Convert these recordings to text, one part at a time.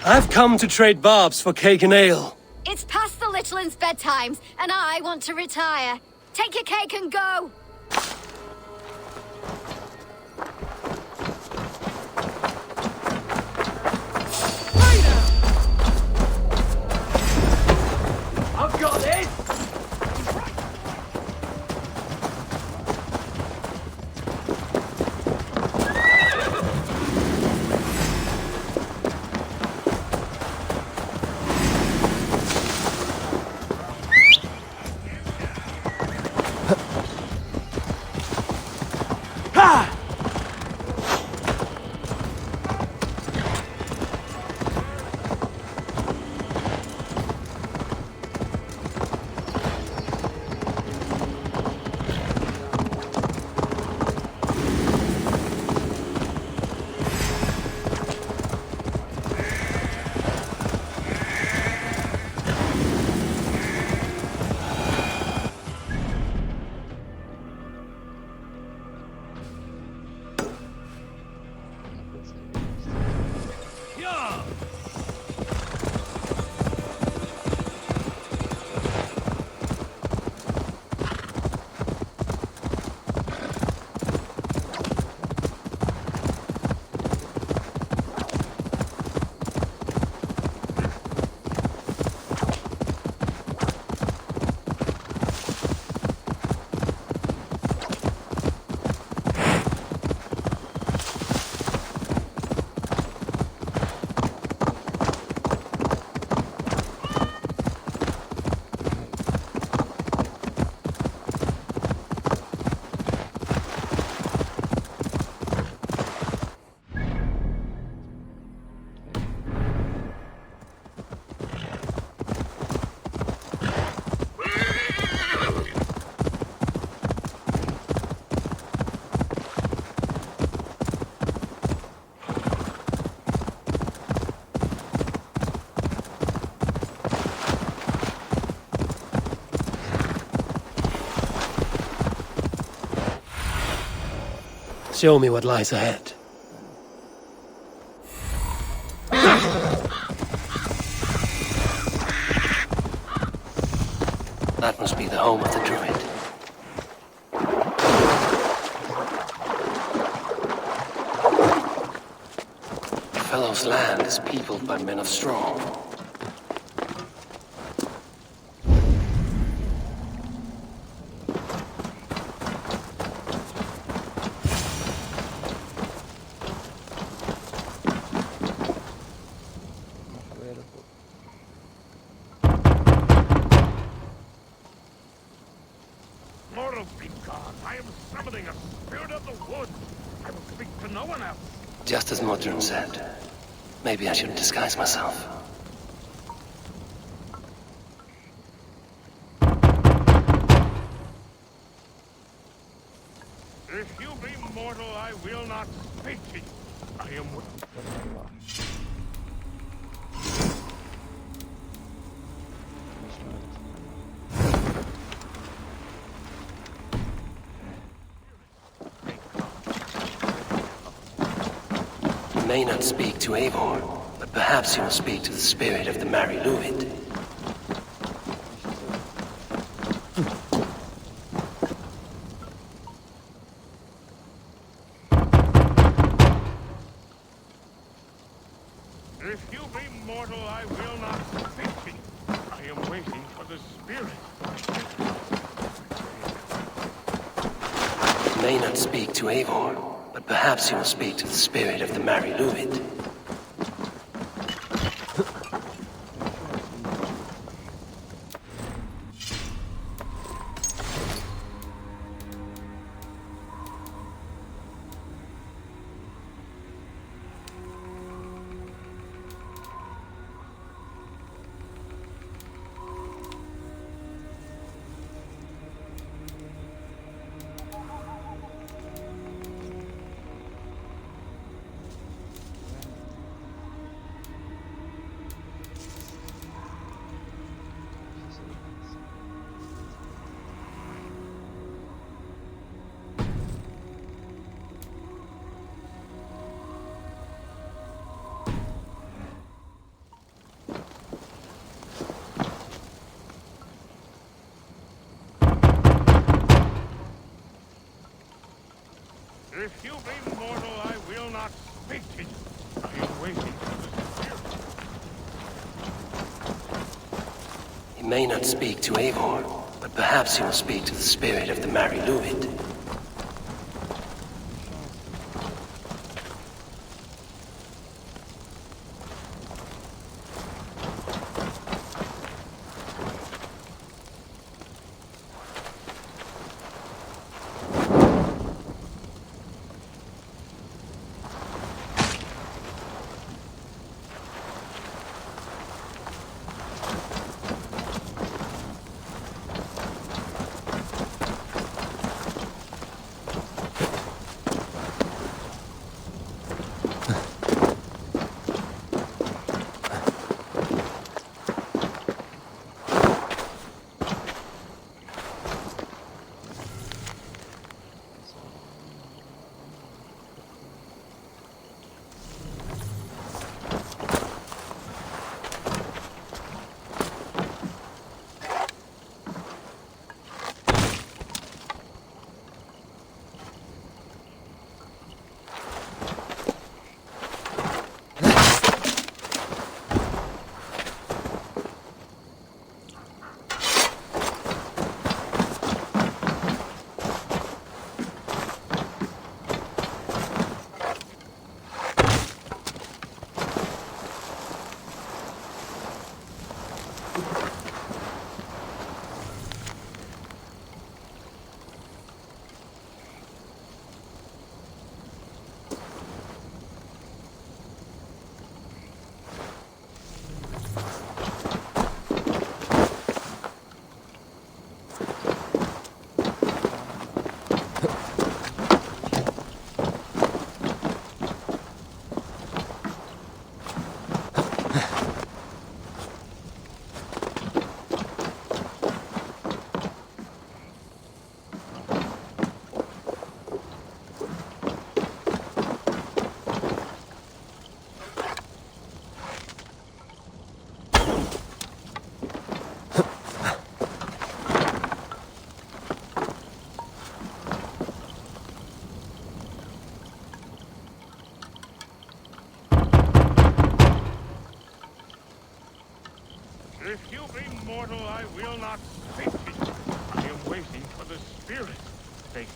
I've come to trade barbs for cake and ale. It's past the little one's bedtimes, and I want to retire. Take your cake and go! I've got it! Show me what lies ahead. That must be the home of the druid. The fellow's land is peopled by men of straw. Just as Modron said. Maybe I should disguise myself. If you be mortal, I will not speak to you. I am You may not speak to Eivor, but perhaps you will speak to the spirit of the Mary Luid. If you be mortal, I will not speak to you. I am waiting for the spirit. You may not speak to Eivor, but perhaps you will speak to the spirit of the Mary Luid. not speak to you. I am waiting for the spirit. He may not speak to Eivor, but perhaps he will speak to the spirit of the Mary Luid. If you be mortal, I will not speak to you. I am waiting for the spirit. Thank you.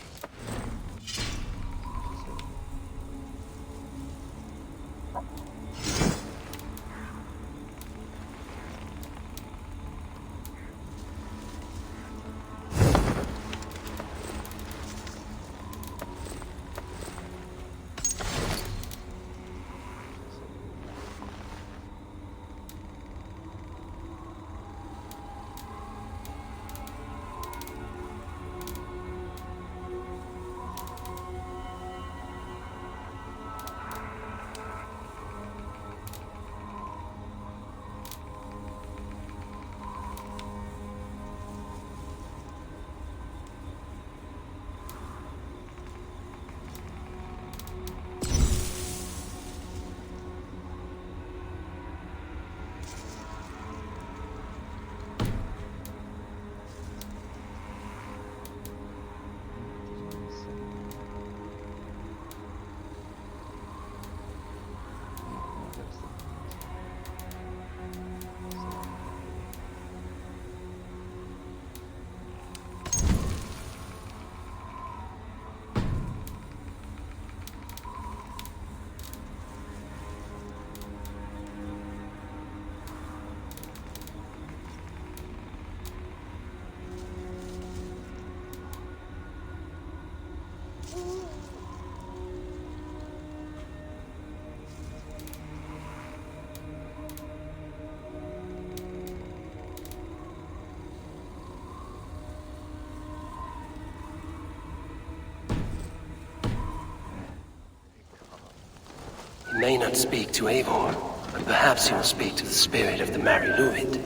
He may not speak to Eivor, but perhaps he will speak to the spirit of the Mary Luid.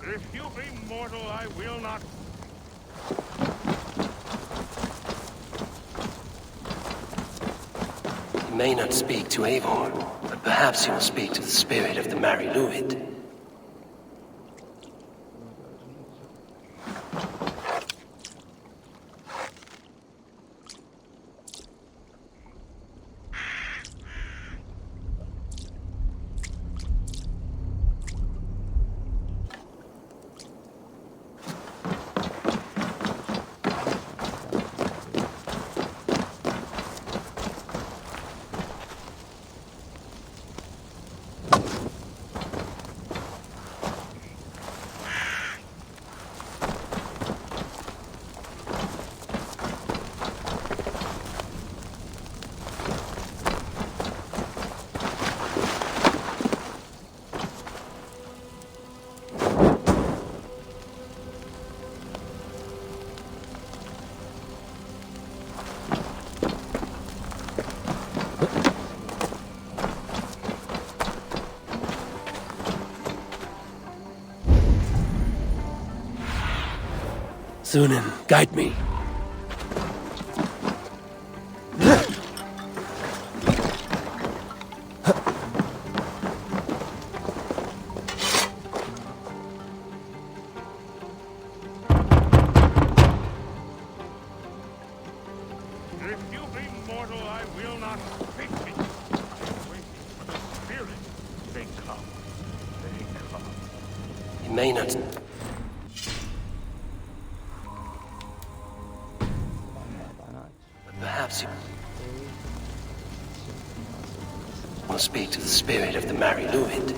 If you be mortal, I will not. You may not speak to Eivor, but perhaps you will speak to the spirit of the Mary Luid. Sunan, guide me. If you be mortal, I will not speak to you. I'm waiting for the spirit. They come. They come. You may not... Perhaps you will speak to the spirit of the Mary Luid.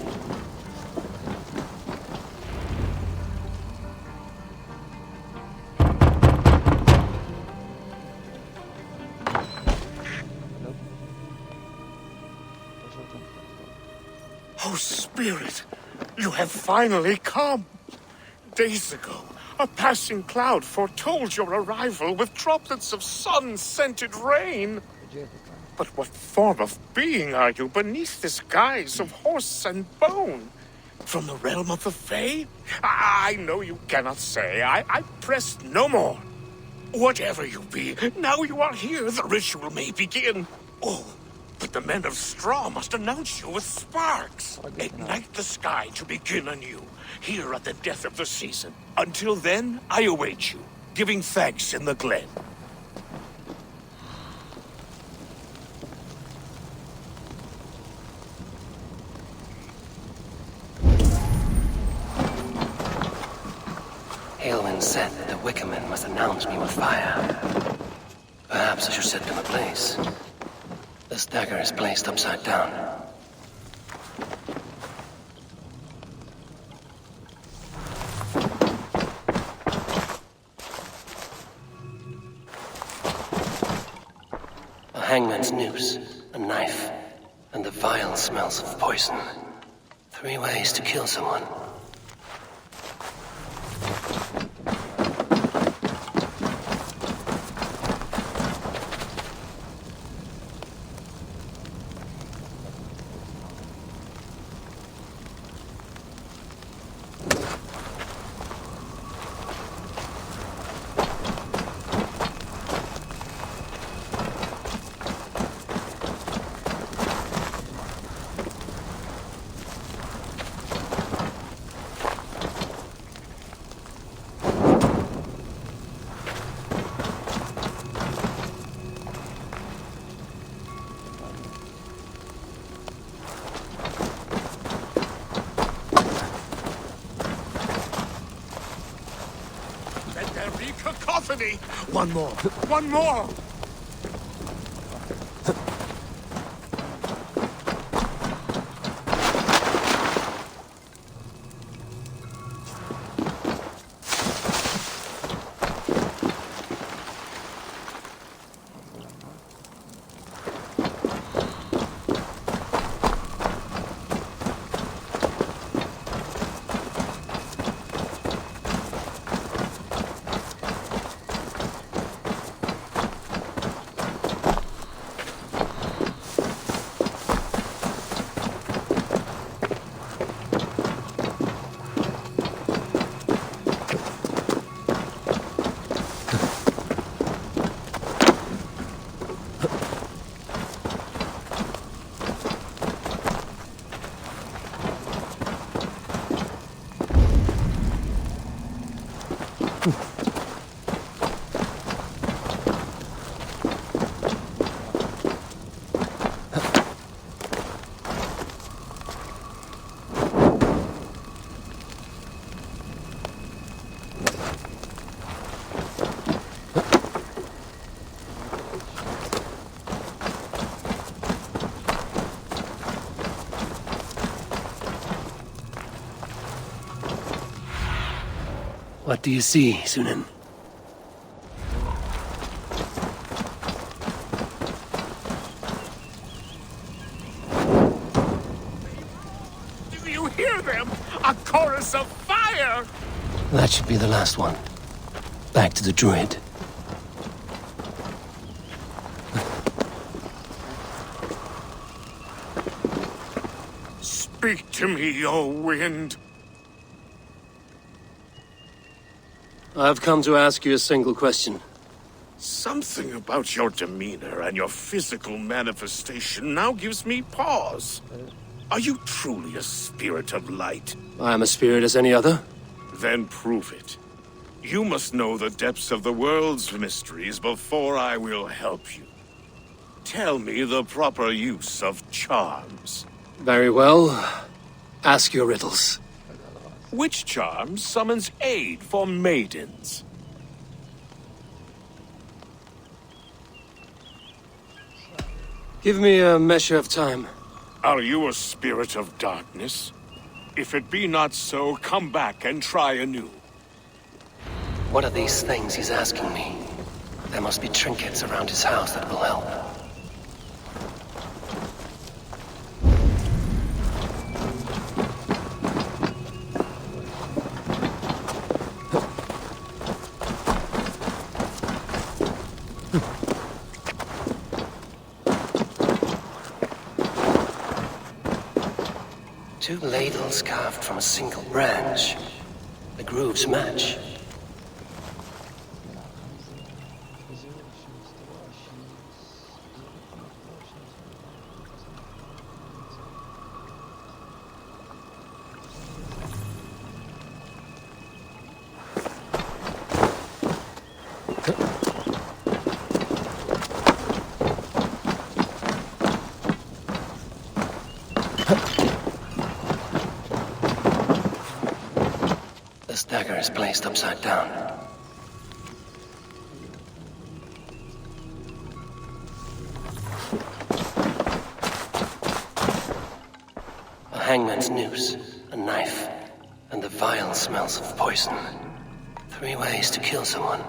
Oh, Spirit, you have finally come. Days ago, a passing cloud foretold your arrival with droplets of sun-scented rain. But what form of being are you beneath this guise of horse and bone? From the realm of the Fae? I know you cannot say. I press no more. Whatever you be, now you are here, the ritual may begin. Oh, but the men of straw must announce you with sparks. Ignite the sky to begin anew, here at the death of the season. Until then, I await you, giving thanks in the glen. Aelwyn said that the Wickermen must announce me with fire. Perhaps I should set them ablaze. This dagger is placed upside down. A hangman's noose, a knife, and the vile smells of poison. 3 ways to kill someone. Cacophony! One more! One more! What do you see, Sunan? Do you hear them? A chorus of fire! That should be the last one. Back to the druid. Speak to me, O wind. I've come to ask you a single question. Something about your demeanor and your physical manifestation now gives me pause. Are you truly a spirit of light? I am a spirit as any other. Then prove it. You must know the depths of the world's mysteries before I will help you. Tell me the proper use of charms. Very well. Ask your riddles. Which charm summons aid for maidens? Give me a measure of time. Are you a spirit of darkness? If it be not so, come back and try anew. What are these things he's asking me? There must be trinkets around his house that will help. Two ladles carved from a single branch. The grooves match. This dagger is placed upside down. A hangman's noose, a knife, and the vile smells of poison. 3 ways to kill someone.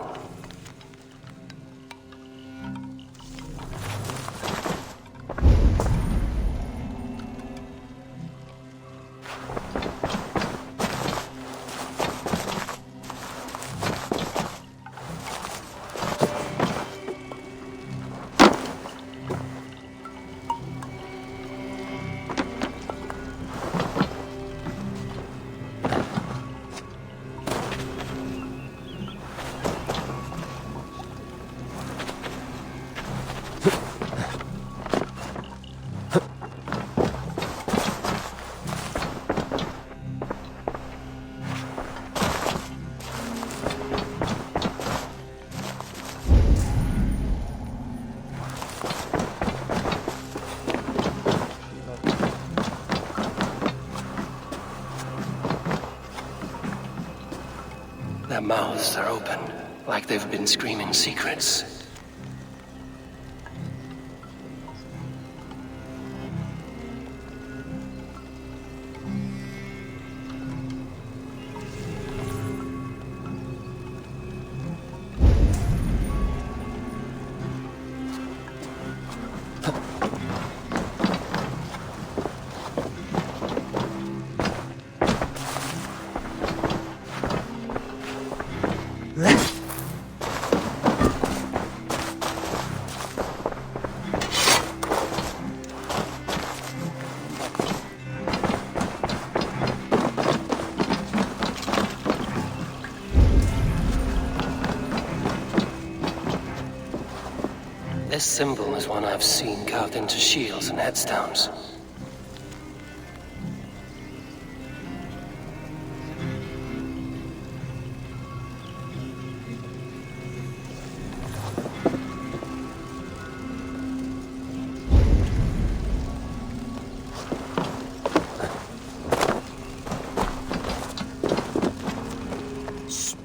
Their mouths are open, like they've been screaming secrets. This symbol is one I've seen carved into shields and headstones.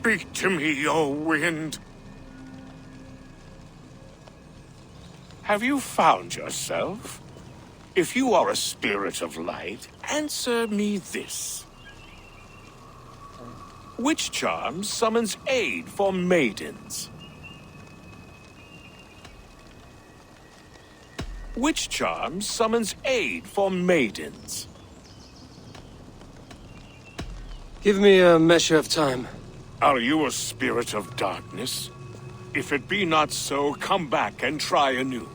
Speak to me, O wind. Have you found yourself? If you are a spirit of light, answer me this. Which charm summons aid for maidens? Which charm summons aid for maidens? Give me a measure of time. Are you a spirit of darkness? If it be not so, come back and try anew.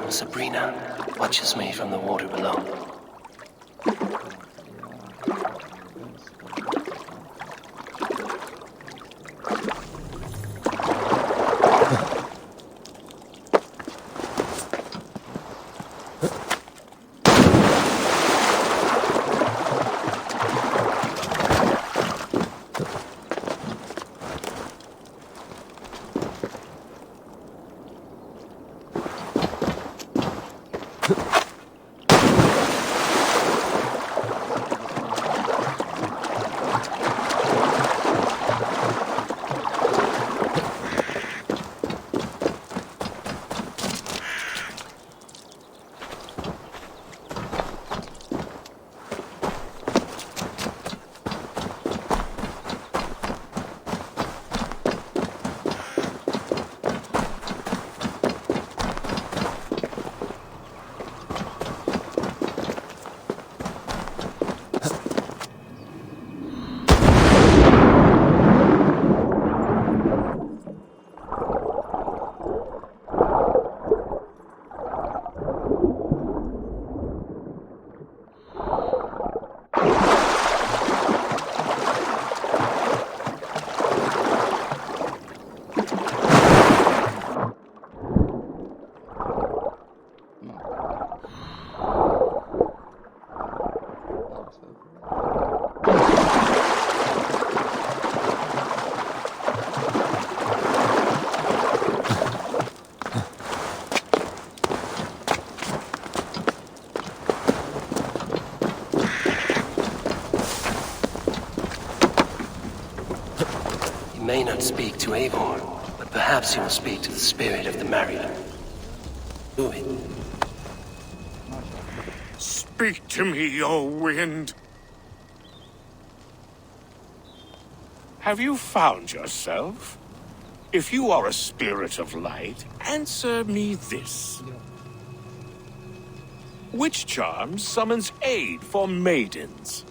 Sabrina watches me from the water below. May not speak to Eivor, but perhaps he will speak to the spirit of the married. Do it. Speak to me, O wind. Have you found yourself? If you are a spirit of light, answer me this. Which charm summons aid for maidens?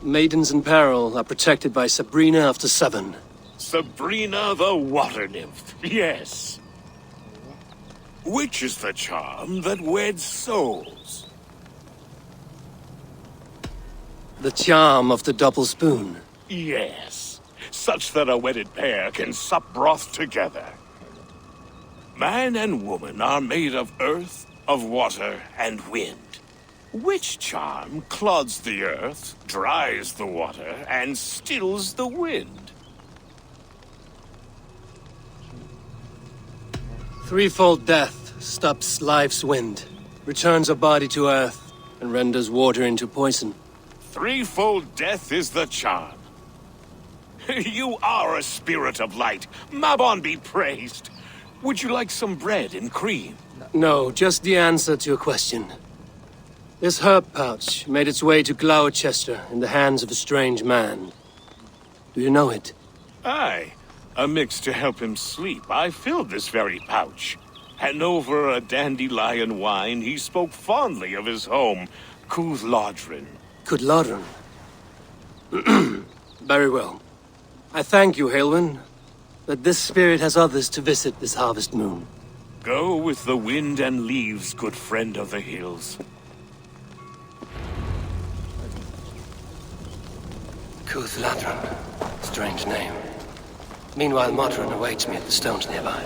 Maidens in peril are protected by Sabrina after 7. Sabrina the water nymph, yes. Which is the charm that weds souls? The charm of the double spoon. Yes, such that a wedded pair can sup broth together. Man and woman are made of earth, of water, and wind. Which charm clods the earth, dries the water, and stills the wind? Threefold death stops life's wind, returns a body to earth, and renders water into poison. Threefold death is the charm. You are a spirit of light. Mabon be praised. Would you like some bread and cream? No, just the answer to your question. This herb pouch made its way to Gloucester in the hands of a strange man. Do you know it? Aye. A mix to help him sleep. I filled this very pouch. And over a dandelion wine, he spoke fondly of his home, Cooth-Lodrin. Cooth-Lodrin? Very well. I thank you, Halwyn, but this spirit has others to visit this harvest moon. Go with the wind and leaves, good friend of the hills. Cooth-Lodrin. Strange name. Meanwhile, Modron awaits me at the stones nearby.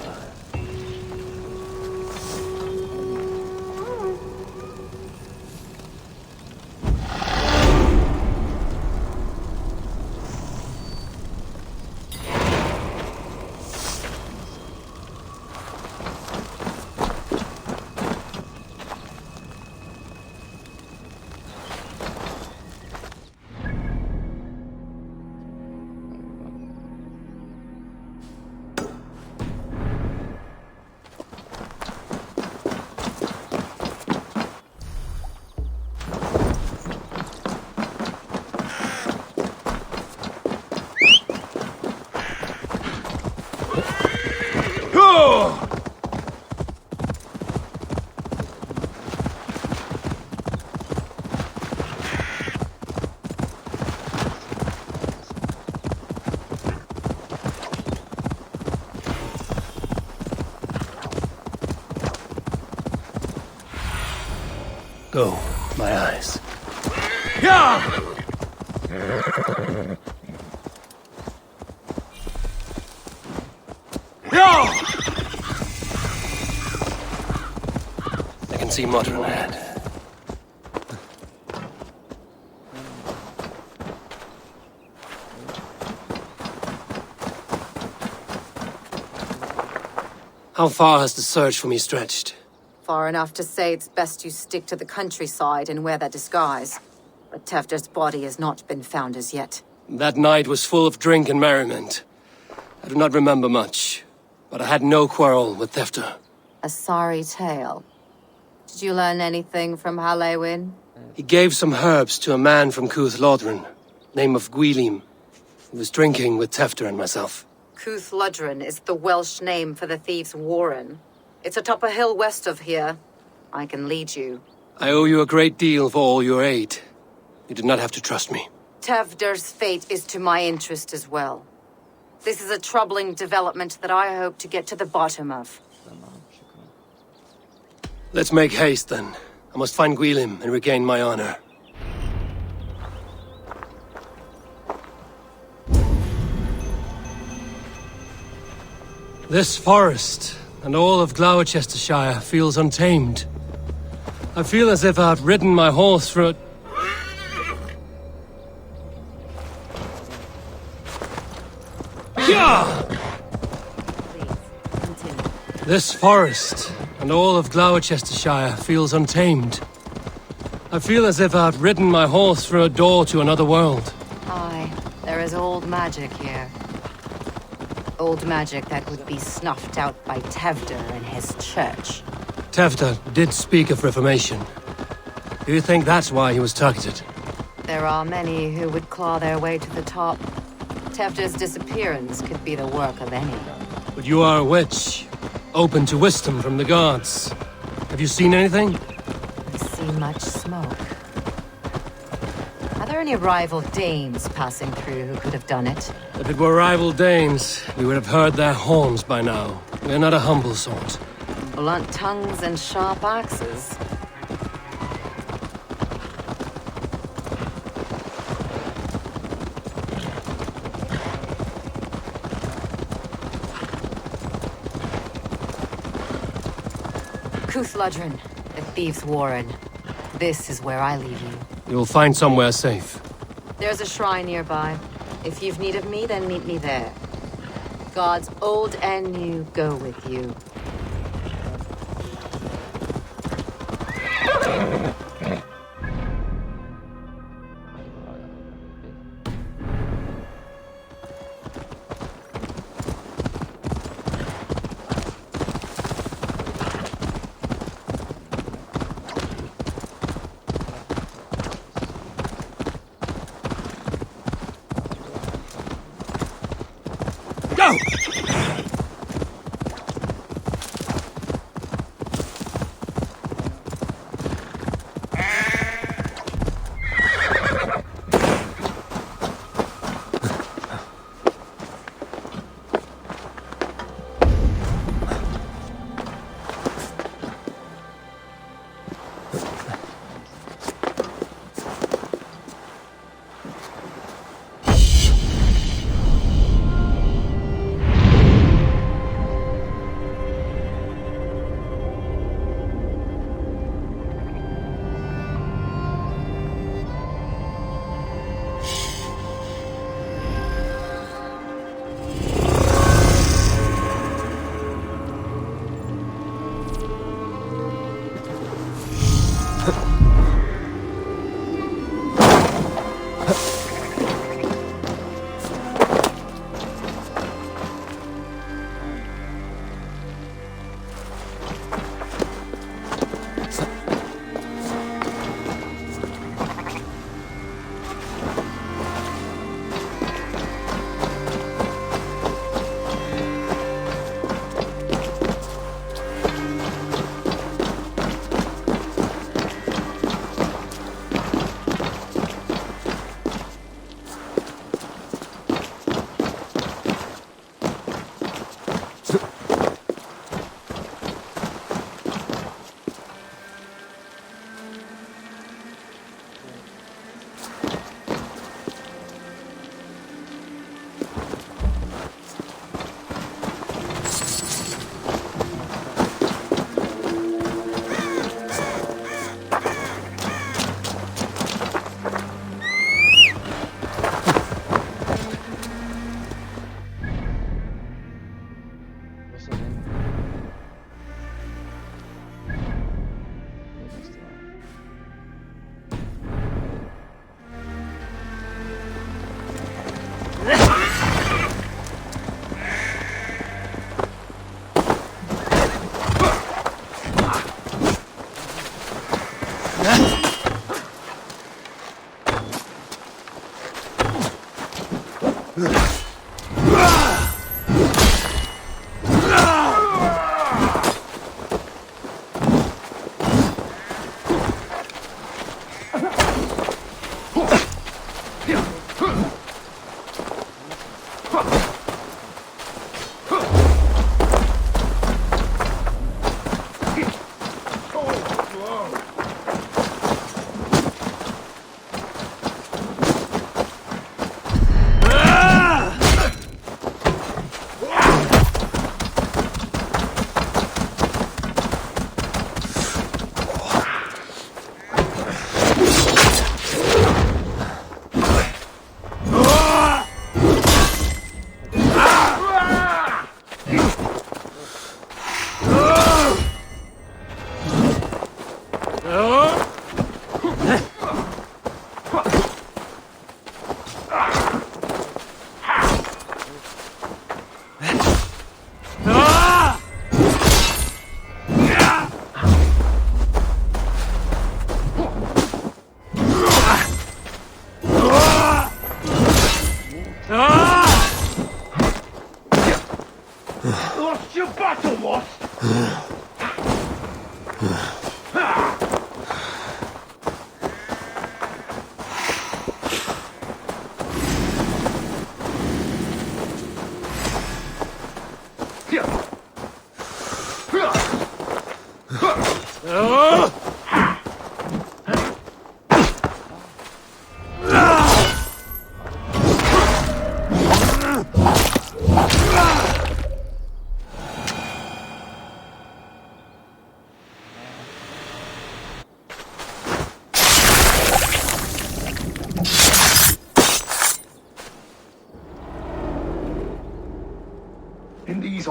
Go, my eyes. Yeah! Yeah! I can see Modron ahead. How far has the search for me stretched? Far enough to say it's best you stick to the countryside and wear that disguise. But Tefder's body has not been found as yet. That night was full of drink and merriment. I do not remember much, but I had no quarrel with Tefder. A sorry tale. Did you learn anything from Halewyn? He gave some herbs to a man from Cooth-Lodrin, name of Gwylim. He was drinking with Tefder and myself. Cooth-Lodrin is the Welsh name for the thieves' warren. It's atop a hill west of here. I can lead you. I owe you a great deal for all your aid. You did not have to trust me. Tefder's fate is to my interest as well. This is a troubling development that I hope to get to the bottom of. Let's make haste, then. I must find Gwylim and regain my honor. This forest and all of Gloucestershire feels untamed. I feel as if I've ridden my horse through it. This forest and all of Gloucestershire feels untamed. I feel as if I've ridden my horse through a door to another world. Aye, there is old magic here. Old magic that would be snuffed out by Tefder and his church. Tefder did speak of reformation. Do you think that's why he was targeted? There are many who would claw their way to the top. Tefder's disappearance could be the work of any. But you are a witch, open to wisdom from the gods. Have you seen anything? I see much smoke. Are there any rival Danes passing through who could have done it? If it were rival Danes, we would have heard their horns by now. We are not a humble sort. Blunt tongues and sharp axes. Cooth-Lodrin, the thieves' warren. This is where I leave you. You'll find somewhere safe. There's a shrine nearby. If you've need of me, then meet me there. Gods old and new go with you.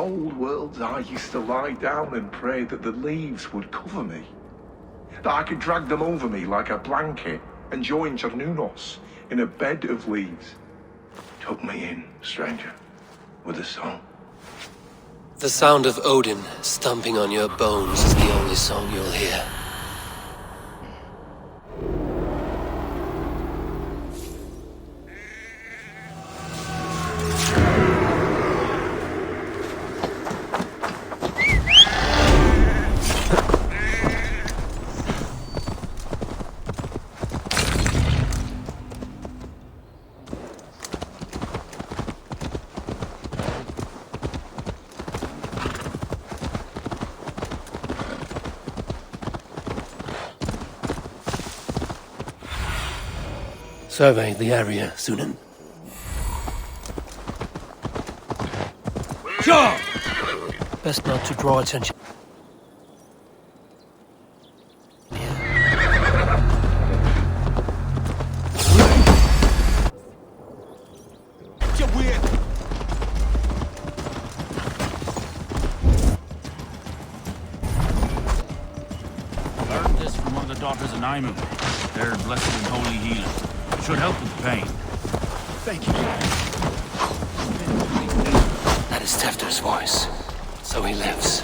old worlds, I used to lie down and pray that the leaves would cover me. That I could drag them over me like a blanket and join Cernunos in a bed of leaves. Tuck me in, stranger, with a song. The sound of Odin stomping on your bones is the only song you'll hear. Survey the area, Sunan. Sure! Best not to draw attention. Learned this from one of the daughters of Naimu. They're blessed and holy healers. Should help with the pain. Thank you. That is Tefter's voice. So he lives.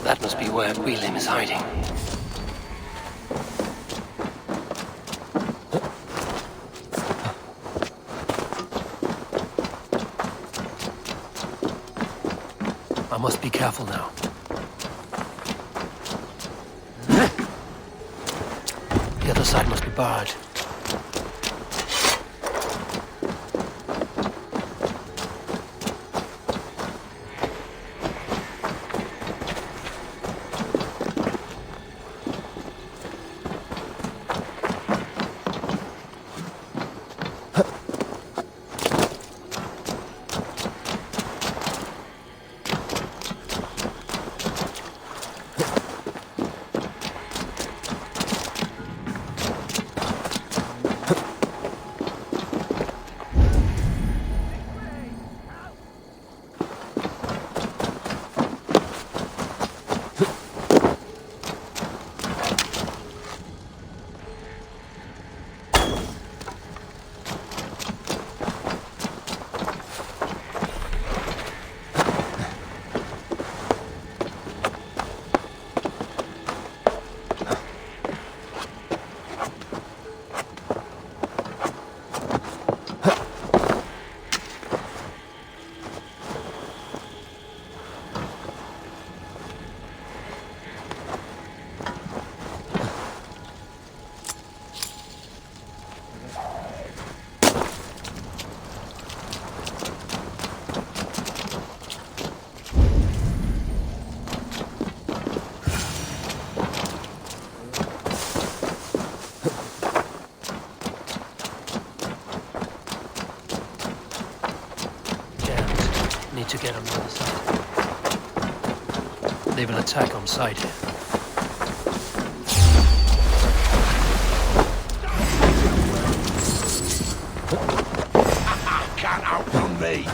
That must be where William is hiding. I must be careful now. The other side must be barred. To get on the other side. They will attack on sight here. Can't outrun me.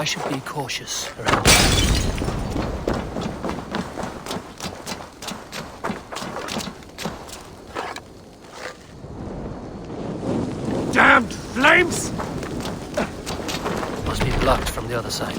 I should be cautious around here. Damned flames! Must be blocked from the other side.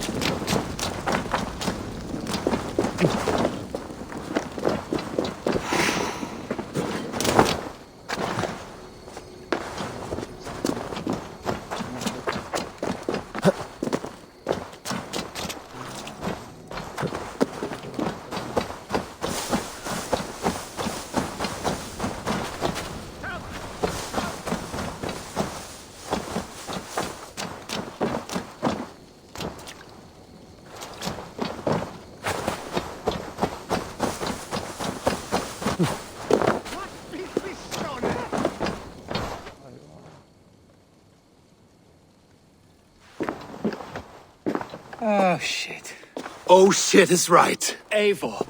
Oh, shit. Oh shit is right. Eivor,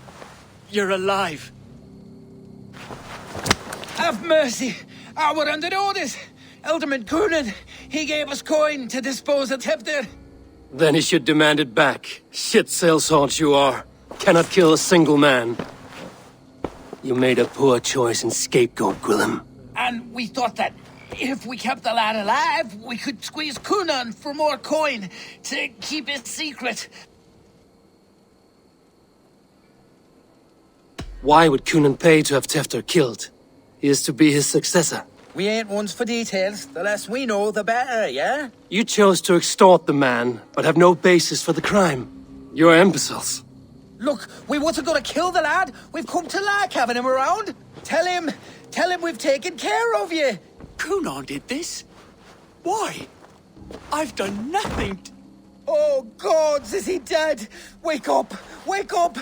you're alive. Have mercy. We're under orders. Alderman Coonan, he gave us coin to dispose of Tevdir. Then he should demand it back. Shit sellsword you are. Cannot kill a single man. You made a poor choice in scapegoat, Gwillem. And we thought that if we kept the lad alive, we could squeeze Coonan for more coin to keep it secret. Why would Coonan pay to have Tefter killed? He is to be his successor. We ain't ones for details. The less we know, the better, yeah? You chose to extort the man, but have no basis for the crime. You're imbeciles. Look, we wasn't gonna kill the lad. We've come to like having him around. Tell him we've taken care of you. Coonan did this? Why? I've done nothing. Oh, gods, is he dead? Wake up! Wake up!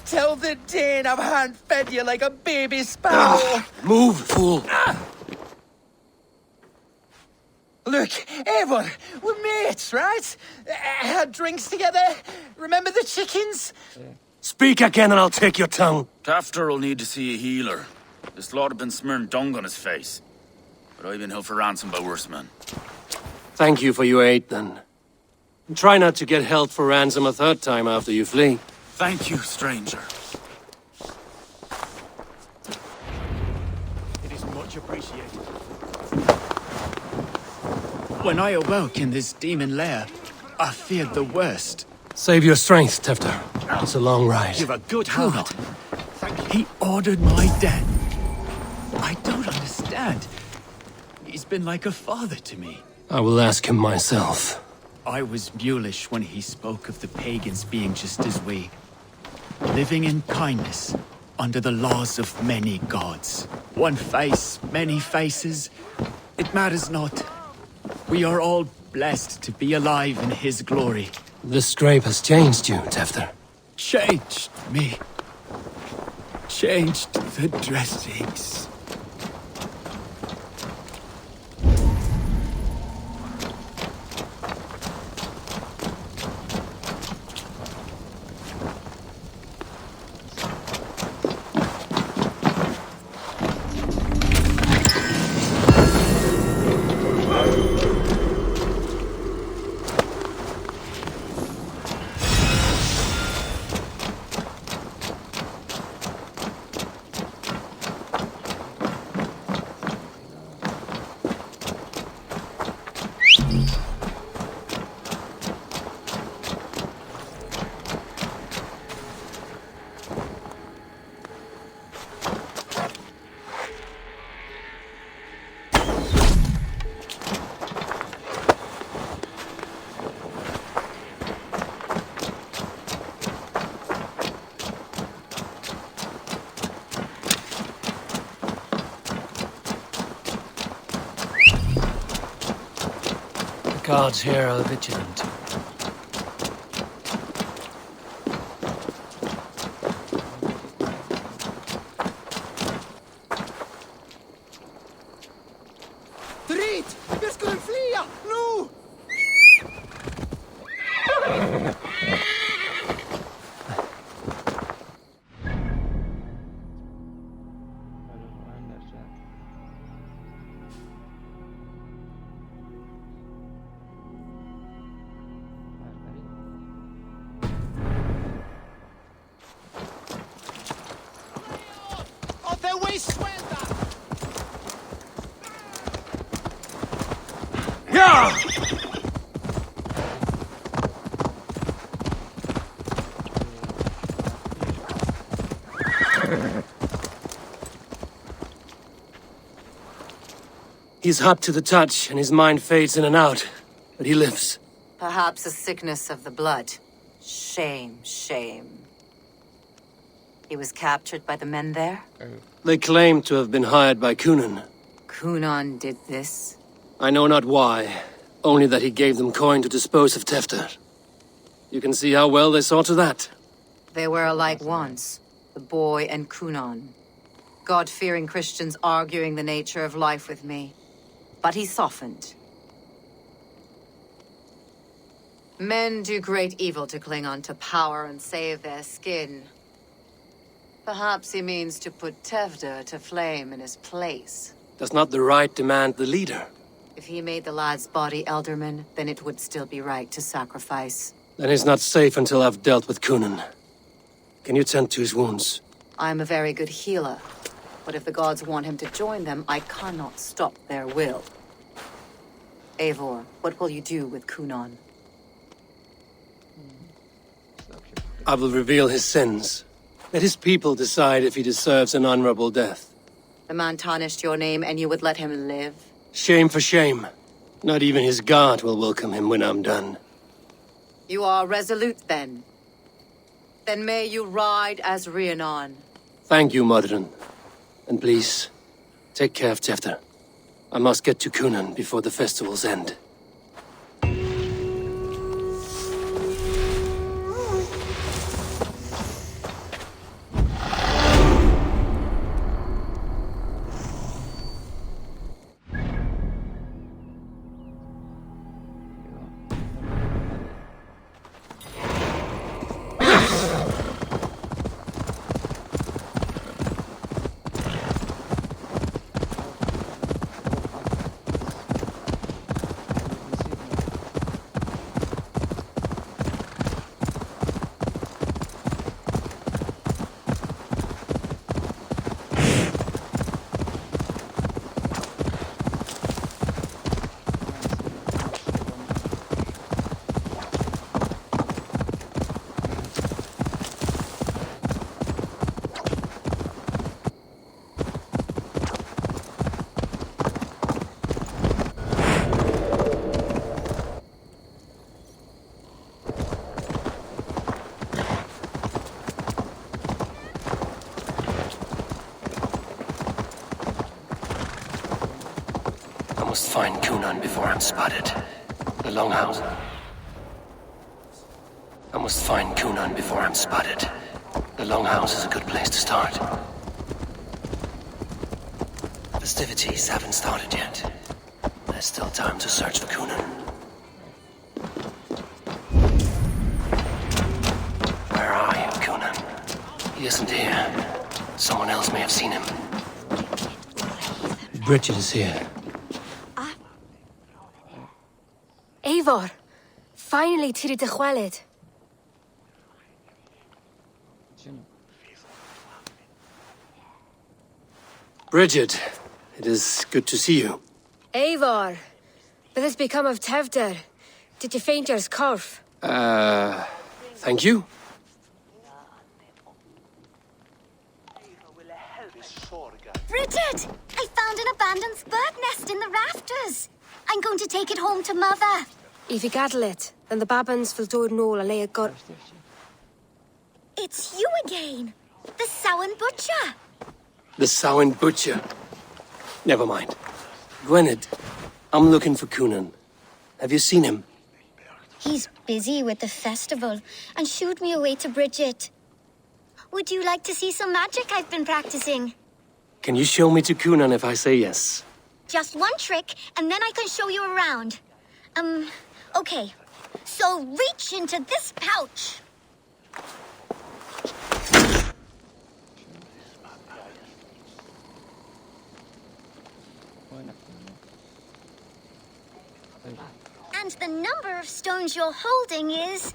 Tell the Dane I've hand-fed you like a baby sparrow. Move, fool. Look, Eivor, we're mates, right? Had drinks together. Remember the chickens? Speak again and I'll take your tongue. Tafter will need to see a healer. This lord have been smearing dung on his face. But I've been held for ransom by worse men. Thank you for your aid, then. Try not to get held for ransom a third time after you flee. Thank you, stranger. It is much appreciated. When I awoke in this demon lair, I feared the worst. Save your strength, Tefter. It's a long ride. You've a good heart. He ordered my death. I don't understand. He's been like a father to me. I will ask him myself. I was mulish when he spoke of the pagans being just as we. Living in kindness, under the laws of many gods. One face, many faces. It matters not. We are all blessed to be alive in his glory. This scrape has changed you, Tefter. Changed me. Changed the dressings. Guards here are vigilant. Drit! Vi skulle fly! Nu! He's hot to the touch, and his mind fades in and out. But he lives. Perhaps a sickness of the blood. Shame, shame. He was captured by the men there? They claim to have been hired by Kunan. Kunan did this? I know not why, only that he gave them coin to dispose of Tefter. You can see how well they saw to that. They were alike once, the boy and Kunan. God-fearing Christians arguing the nature of life with me. But he softened. Men do great evil to cling on to power and save their skin. Perhaps he means to put Tevder to flame in his place. Does not the right demand the leader? If he made the lad's body Elderman, then it would still be right to sacrifice. Then he's not safe until I've dealt with Kunan. Can you tend to his wounds? I'm a very good healer. But if the gods want him to join them, I cannot stop their will. Eivor, what will you do with Kunan? I will reveal his sins. Let his people decide if he deserves an honorable death. The man tarnished your name and you would let him live? Shame for shame. Not even his guard will welcome him when I'm done. You are resolute then. Then may you ride as Rhiannon. Thank you, Modron. And please, take care of Tefter. I must get to Kunan before the festival's end. I must find Kunan before I'm spotted. The Longhouse. I must find Kunan before I'm spotted. The Longhouse is a good place to start. Festivities haven't started yet. There's still time to search for Kunan. Where are you, Kunan? He isn't here. Someone else may have seen him. Bridget is here. Eivor, finally tiri de chwaled. Bridget, it is good to see you. Eivor, what has become of Tevder? Did you faint your scarf? Thank you. Bridget! I found an abandoned bird nest in the rafters. I'm going to take it home to Mother. If you gather it, then the Babans will do it all and lay a gut. It's you again, the Samhain Butcher. The Samhain Butcher. Never mind. Gwynedd, I'm looking for Kunan. Have you seen him? He's busy with the festival and shooed me away to Bridget. Would you like to see some magic I've been practicing? Can you show me to Kunan if I say yes? Just one trick, and then I can show you around. Okay. So reach into this pouch. And the number of stones you're holding is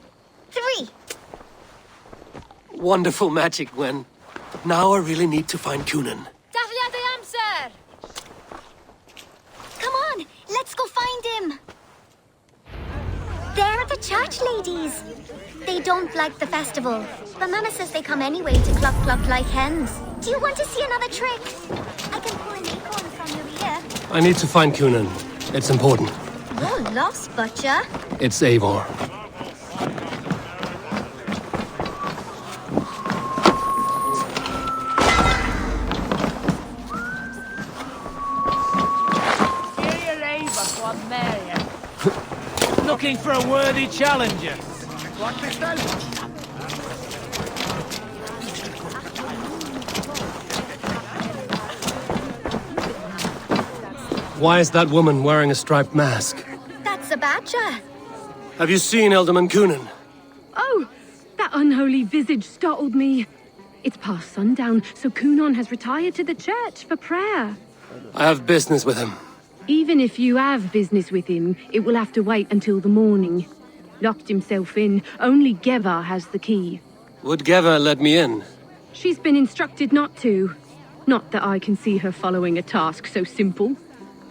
3. Wonderful magic, Gwen. Now I really need to find Kunan. Come on, let's go find him. They're the church ladies. They don't like the festival, but Mama says they come anyway to cluck cluck like hens. Do you want to see another trick? I can pull an acorn from your ear. I need to find Cunan. It's important. You're lost, Butcher. It's Eivor. Looking for a worthy challenger. Why is that woman wearing a striped mask? That's a badger. Have you seen Alderman Cunan? Oh, that unholy visage startled me. It's past sundown, so Cunan has retired to the church for prayer. I have business with him. Even if you have business with him, it will have to wait until the morning. Locked himself in. Only Geva has the key. Would Geva let me in? She's been instructed not to. Not that I can see her following a task so simple.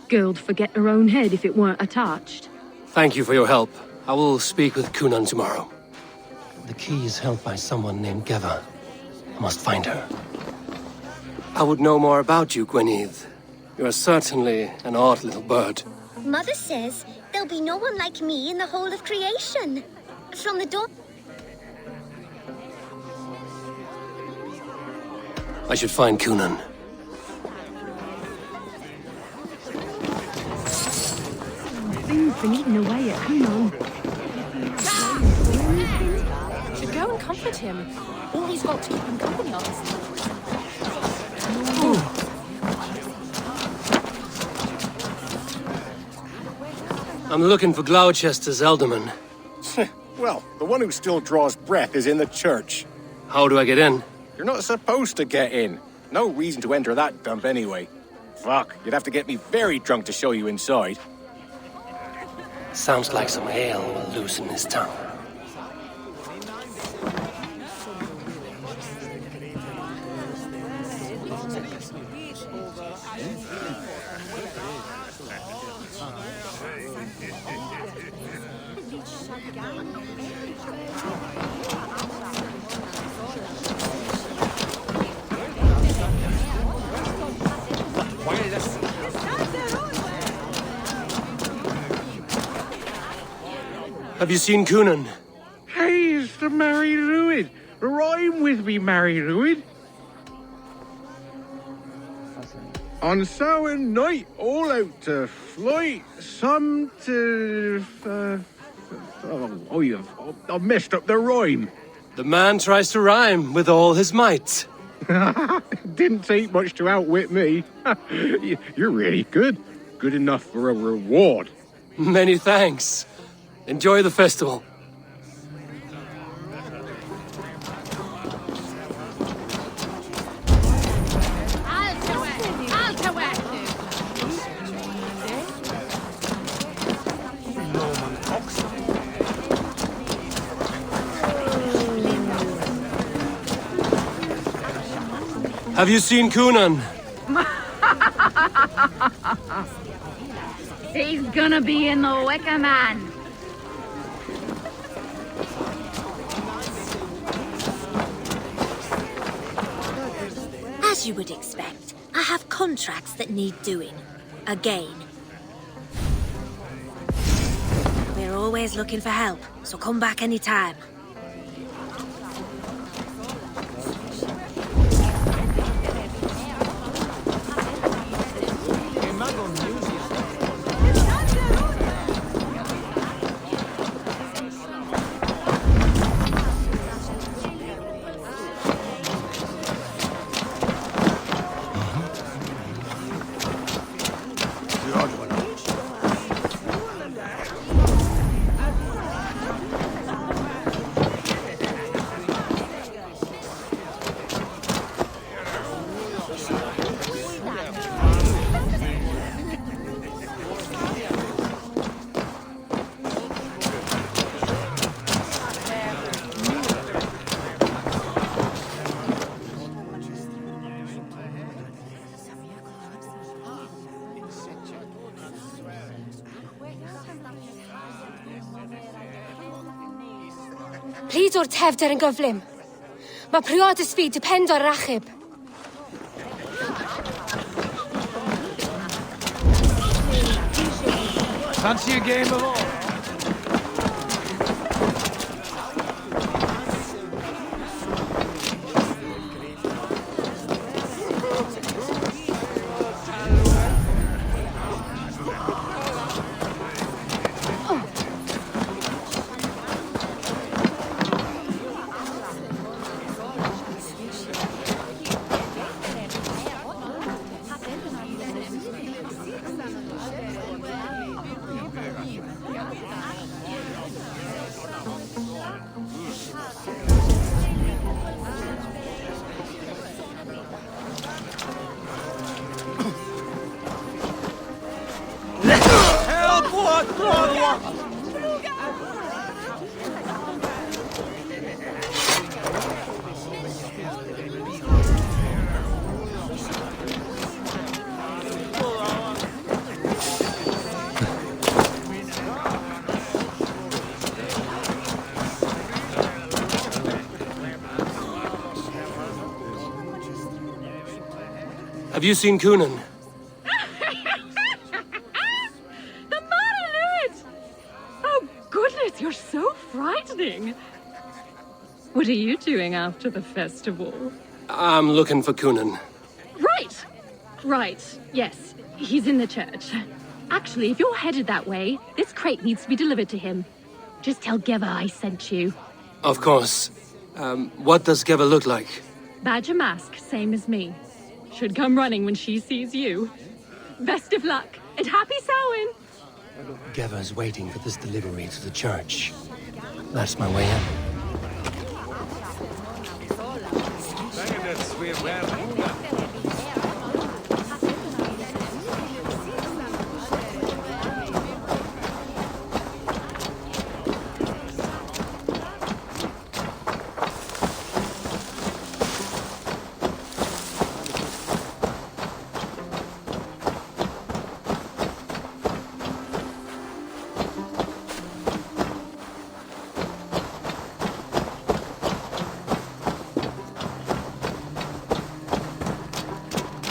Girl'd forget her own head if it weren't attached. Thank you for your help. I will speak with Cunan tomorrow. The key is held by someone named Geva. I must find her. I would know more about you, Gwynneth. You are certainly an odd little bird. Mother says there'll be no one like me in the whole of creation. From the door... I should find Cunan. Things been eaten away at Cunan. Should go and comfort him. All he's got to keep him company, honestly. I'm looking for Gloucester's alderman. Well, the one who still draws breath is in the church. How do I get in? You're not supposed to get in. No reason to enter that dump anyway. Fuck, you'd have to get me very drunk to show you inside. Sounds like some ale will loosen his tongue. Have you seen Cunan? He's the Mary Ruid. Rhyme with me, Mary Ruid. On Samhain night, all out to flight, some to... I've messed up the rhyme. The man tries to rhyme with all his might. Didn't take much to outwit me. You're really good. Good enough for a reward. Many thanks. Enjoy the festival. Have you seen Cunan? He's gonna be in the Wicker Man. As you would expect, I have contracts that need doing. Again. We're always looking for help, so come back anytime. Please o'r tefder yn gyflym. Mae priodas fi depend o'r achub. Fancy a game of all? Have you seen Coonan? The Monolith! Oh, goodness, you're so frightening. What are you doing after the festival? I'm looking for Coonan. Right. Yes, he's in the church. Actually, if you're headed that way, this crate needs to be delivered to him. Just tell Geva I sent you. Of course. What does Geva look like? Badger mask, same as me. Should come running when she sees you. Best of luck, and happy Samhain! Geva's waiting for this delivery to the church. That's my way in.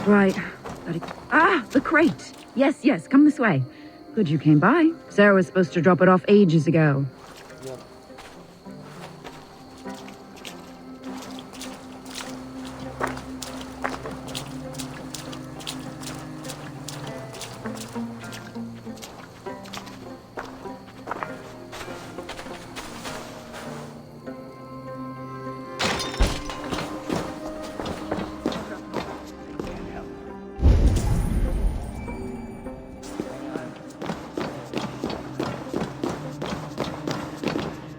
Right. The crate. Yes, come this way. Good you came by. Sarah was supposed to drop it off ages ago.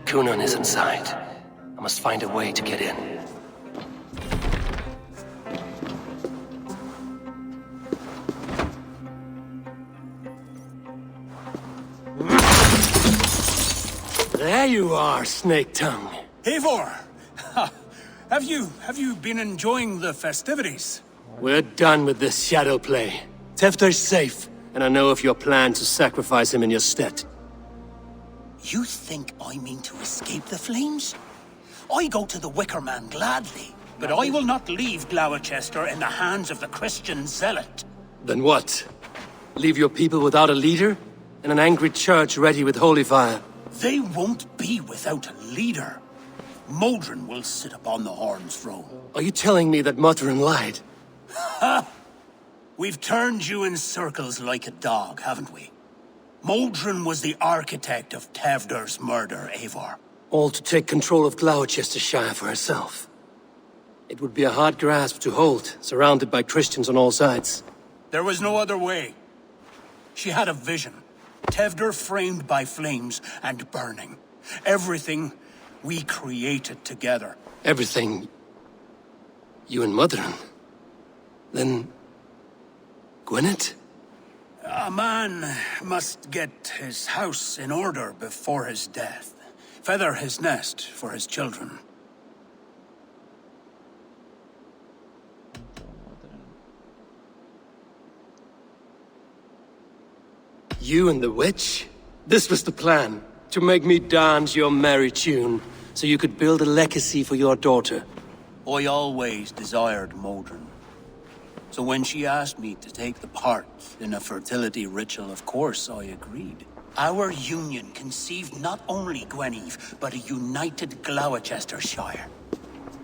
Coonan is inside. I must find a way to get in. There you are, Snake Tongue. Eivor! Have you been enjoying the festivities? We're done with this shadow play. Tefter's safe, and I know of your plan to sacrifice him in your stead. You think I mean to escape the flames? I go to the Wicker Man gladly, but I will not leave Gloucester in the hands of the Christian zealot. Then what? Leave your people without a leader? And an angry church ready with holy fire? They won't be without a leader. Modron will sit upon the Horn's throne. Are you telling me that Modron lied? Ha! We've turned you in circles like a dog, haven't we? Modron was the architect of Tevder's murder, Eivor. All to take control of Gloucestershire for herself. It would be a hard grasp to hold, surrounded by Christians on all sides. There was no other way. She had a vision. Tevder framed by flames and burning. Everything we created together. Everything? You and Modron? Then... Gwyneth? A man must get his house in order before his death. Feather his nest for his children. You and the witch? This was the plan. To make me dance your merry tune, so you could build a legacy for your daughter. I always desired Modron. So when she asked me to take the part in a fertility ritual, of course I agreed. Our union conceived not only Gweneve, but a united Gloucestershire.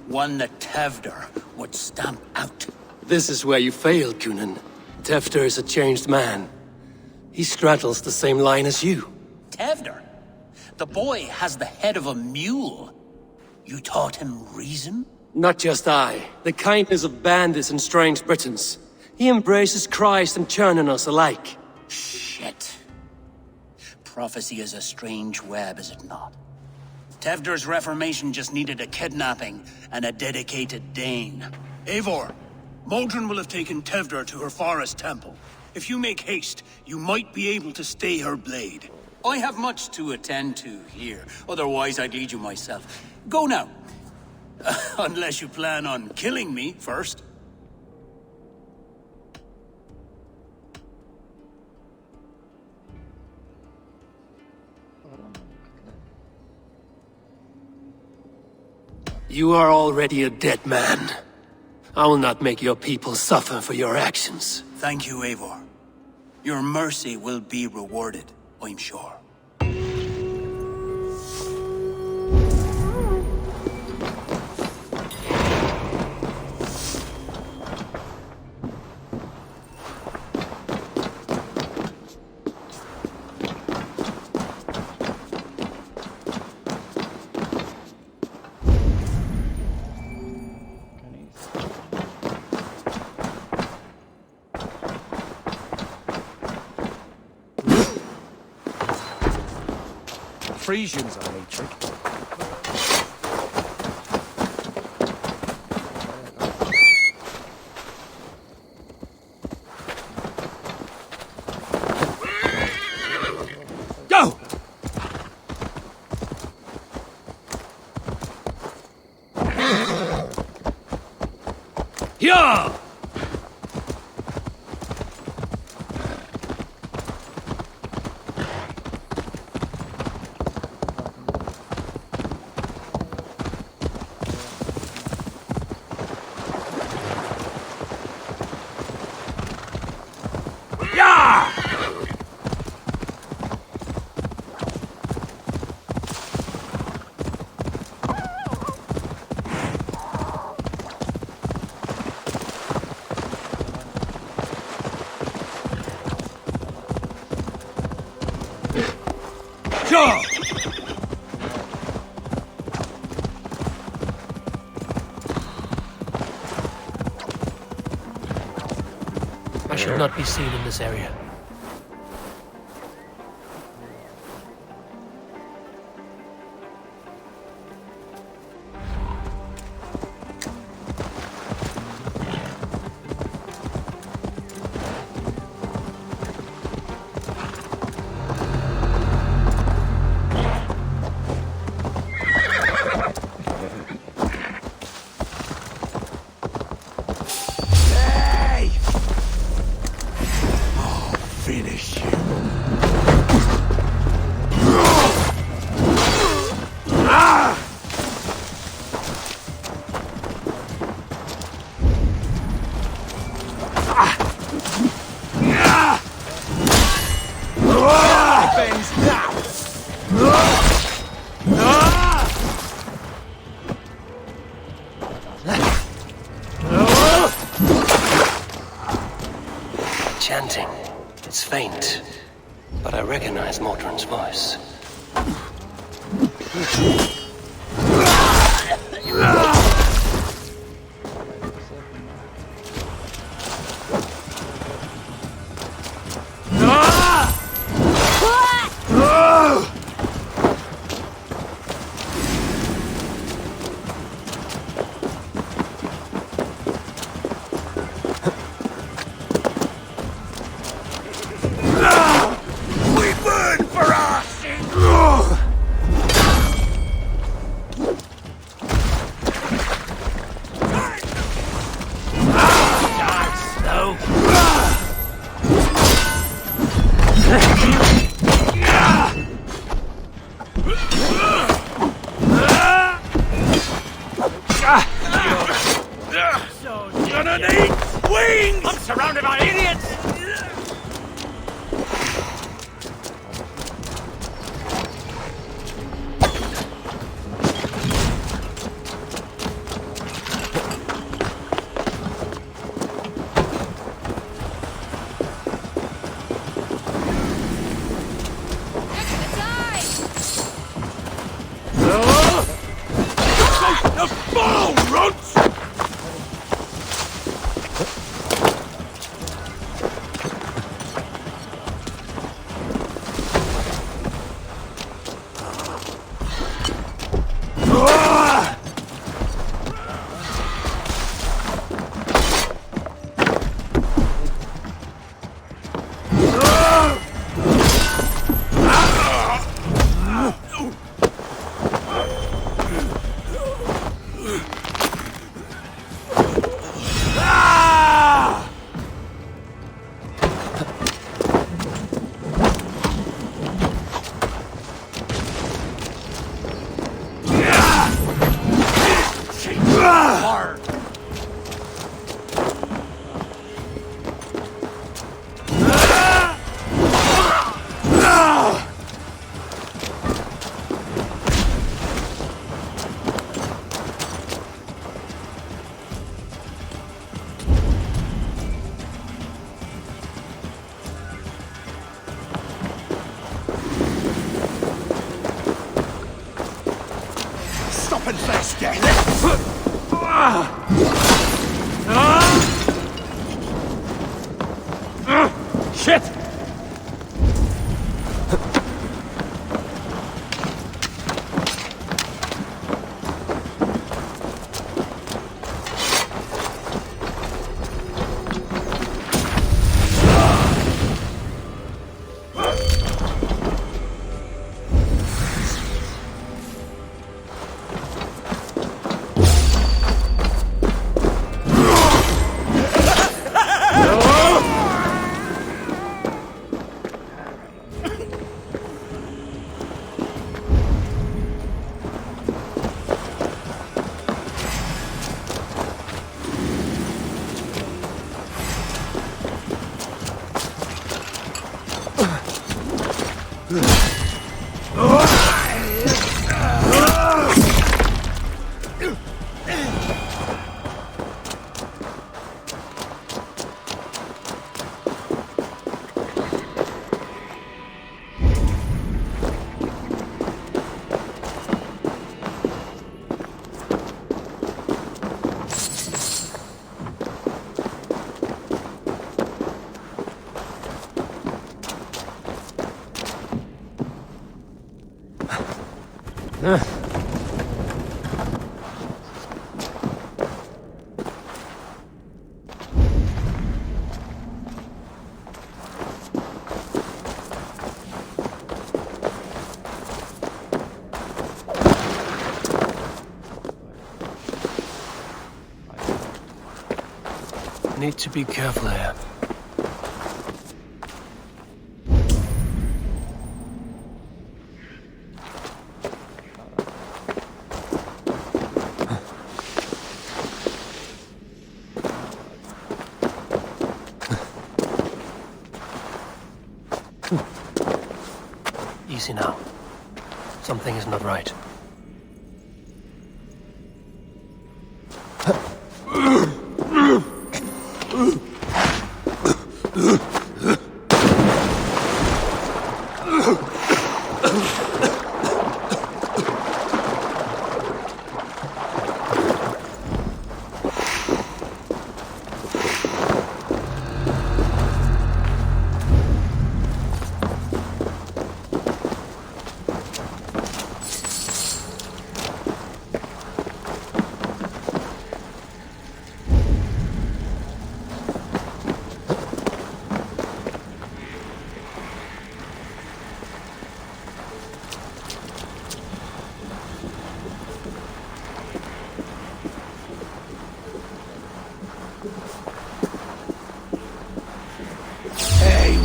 One that Tevder would stamp out. This is where you failed, Cunan. Tevder is a changed man. He straddles the same line as you. Tevder? The boy has the head of a mule. You taught him reason? Not just I. The kindness of bandits and strange Britons. He embraces Christ and churning us alike. Shit. Prophecy is a strange web, is it not? Tevder's reformation just needed a kidnapping and a dedicated Dane. Eivor, Modron will have taken Tevder to her forest temple. If you make haste, you might be able to stay her blade. I have much to attend to here, otherwise I'd lead you myself. Go now. Unless you plan on killing me first. You are already a dead man. I will not make your people suffer for your actions. Thank you, Eivor. Your mercy will be rewarded, I'm sure. Frisians are hatred. Go! Yeah! I should not be seen in this area. Chanting. It's faint, but I recognize Modron's voice. Confess death! Shit! Need to be careful here. Easy now. Something is not right.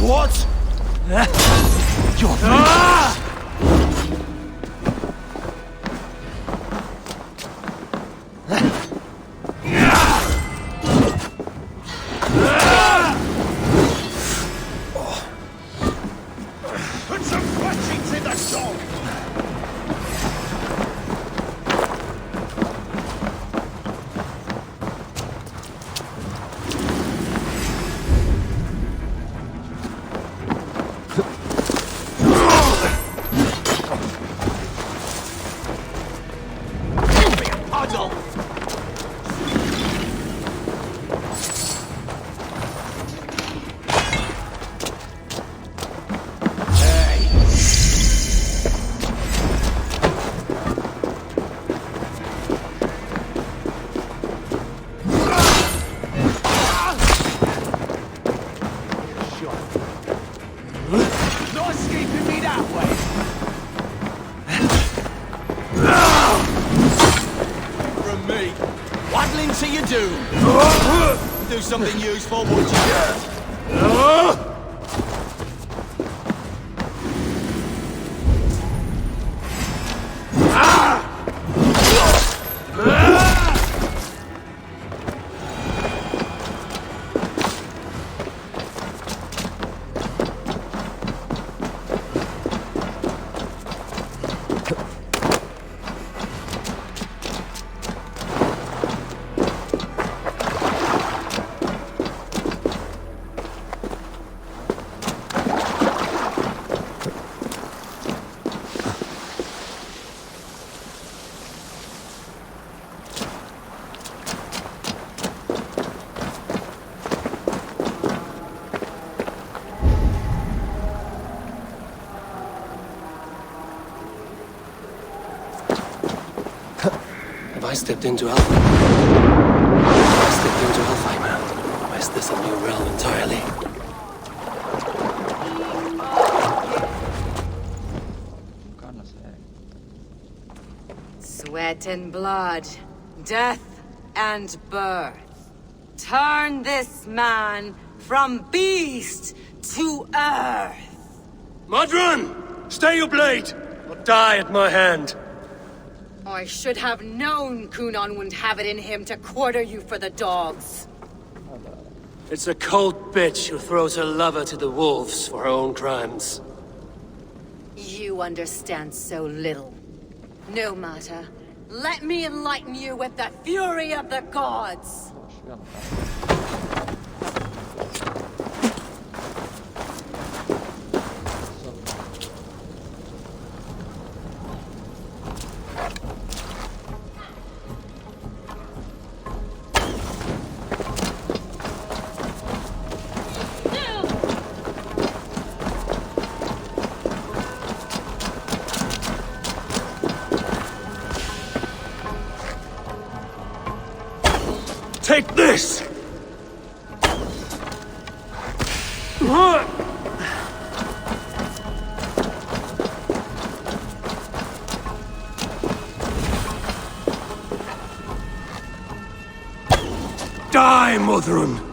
What? Your put some fletchings in the dog! Do something useful, would you? I stepped into Alfheim, or is this a new realm entirely? Sweat and blood, death and birth. Turn this man from beast to earth. Modron! Stay your blade, or die at my hand. I should have known Kunan wouldn't have it in him to quarter you for the dogs. It's a cold bitch who throws her lover to the wolves for her own crimes. You understand so little. No matter. Let me enlighten you with the fury of the gods. Take this! Die, Modron!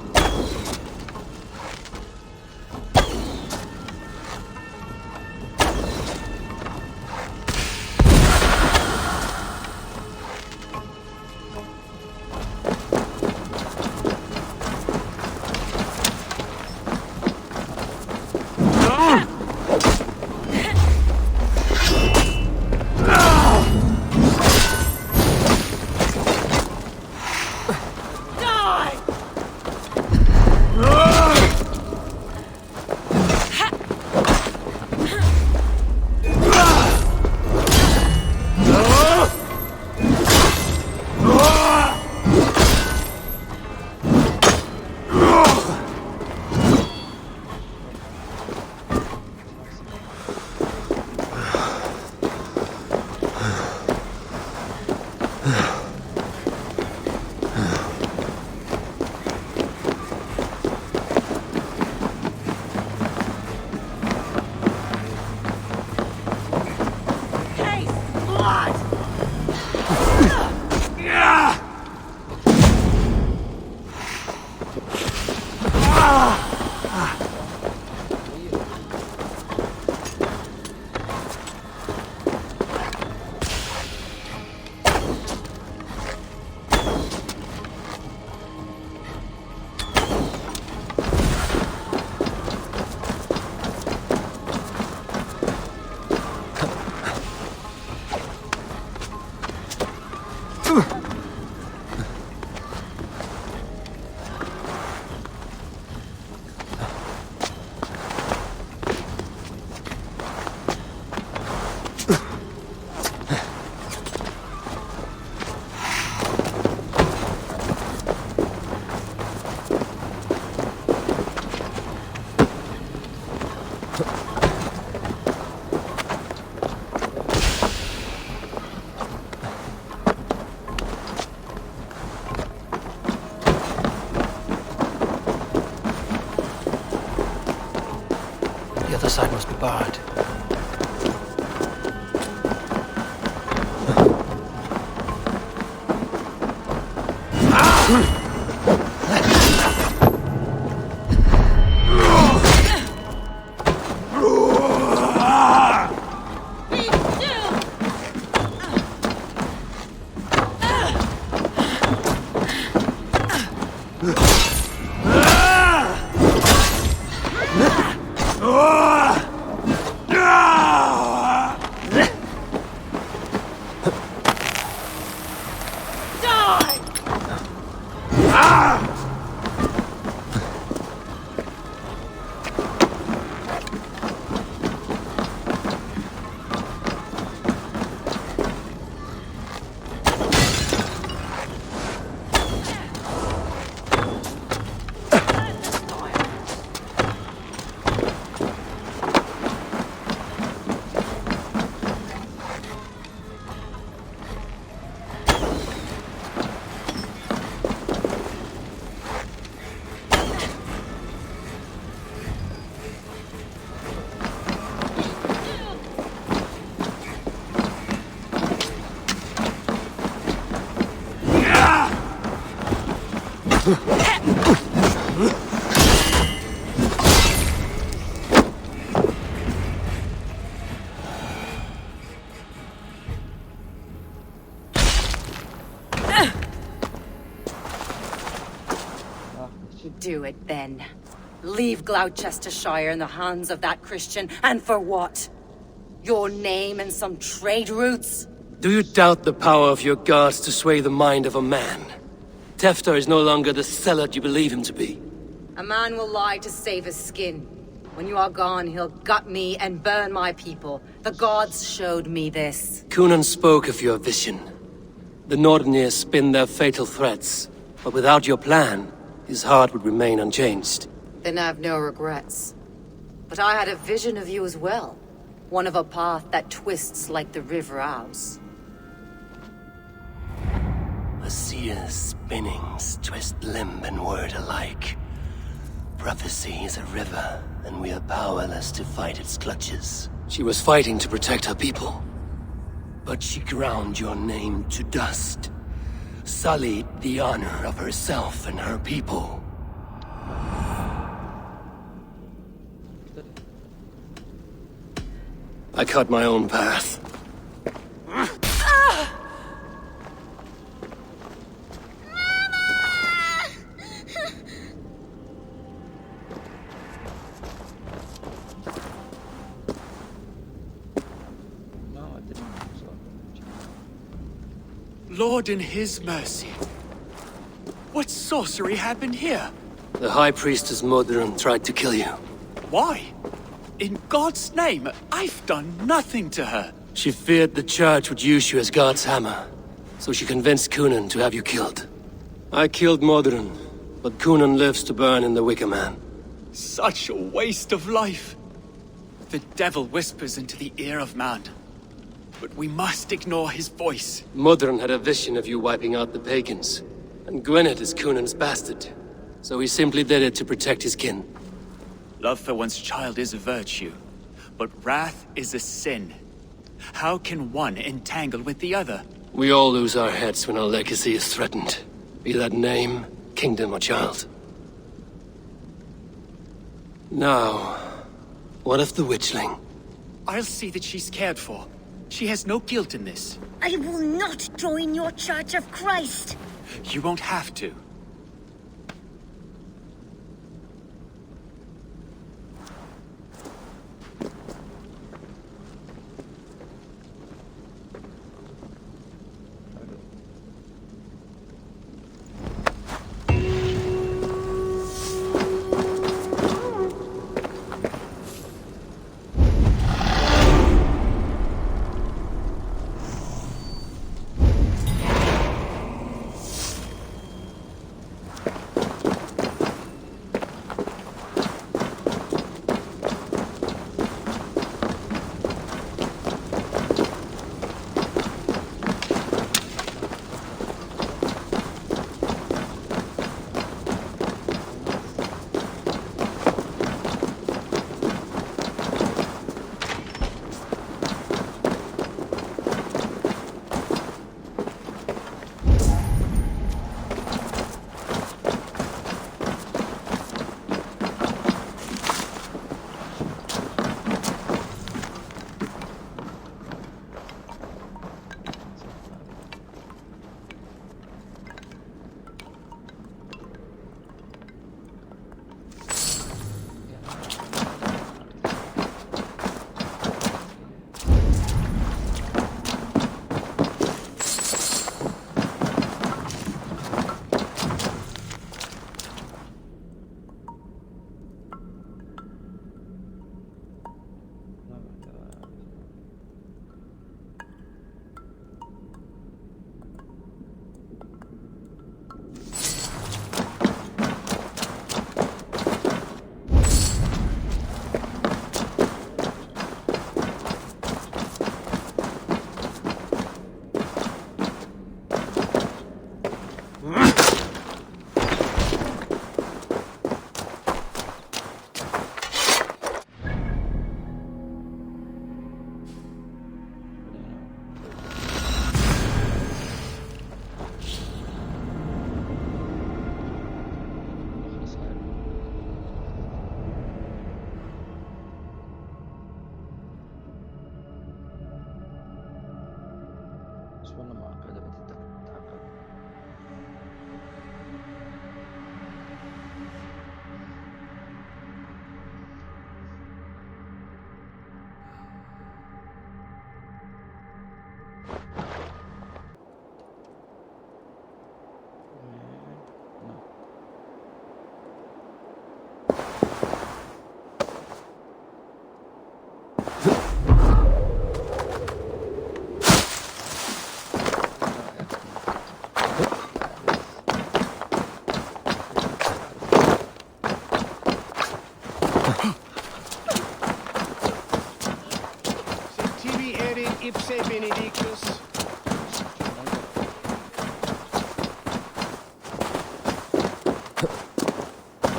The other side must be barred. do it then. Leave Gloucestershire in the hands of that Christian, and for what? Your name and some trade routes? Do you doubt the power of your gods to sway the mind of a man? Tefter is no longer the zealot you believe him to be. A man will lie to save his skin. When you are gone, he'll gut me and burn my people. The gods showed me this. Cunan spoke of your vision. The Nordenir spin their fatal threats, but without your plan, his heart would remain unchanged. Then I've no regrets. But I had a vision of you as well. One of a path that twists like the River Ouse. A seer's spinnings twist limb and word alike. Prophecy is a river, and we are powerless to fight its clutches. She was fighting to protect her people. But she ground your name to dust. Sullied the honor of herself and her people. I cut my own path. Lord in his mercy. What sorcery happened here? The High Priestess Modron tried to kill you. Why? In God's name, I've done nothing to her. She feared the Church would use you as God's hammer, so she convinced Cunan to have you killed. I killed Modron, but Cunan lives to burn in the Wicker Man. Such a waste of life. The devil whispers into the ear of man. But we must ignore his voice. Modron had a vision of you wiping out the pagans, and Gwynedd is Cunan's bastard, so he simply did it to protect his kin. Love for one's child is a virtue, but wrath is a sin. How can one entangle with the other? We all lose our heads when our legacy is threatened, be that name, kingdom, or child. Now, what of the witchling? I'll see that she's cared for. She has no guilt in this. I will not join your Church of Christ. You won't have to.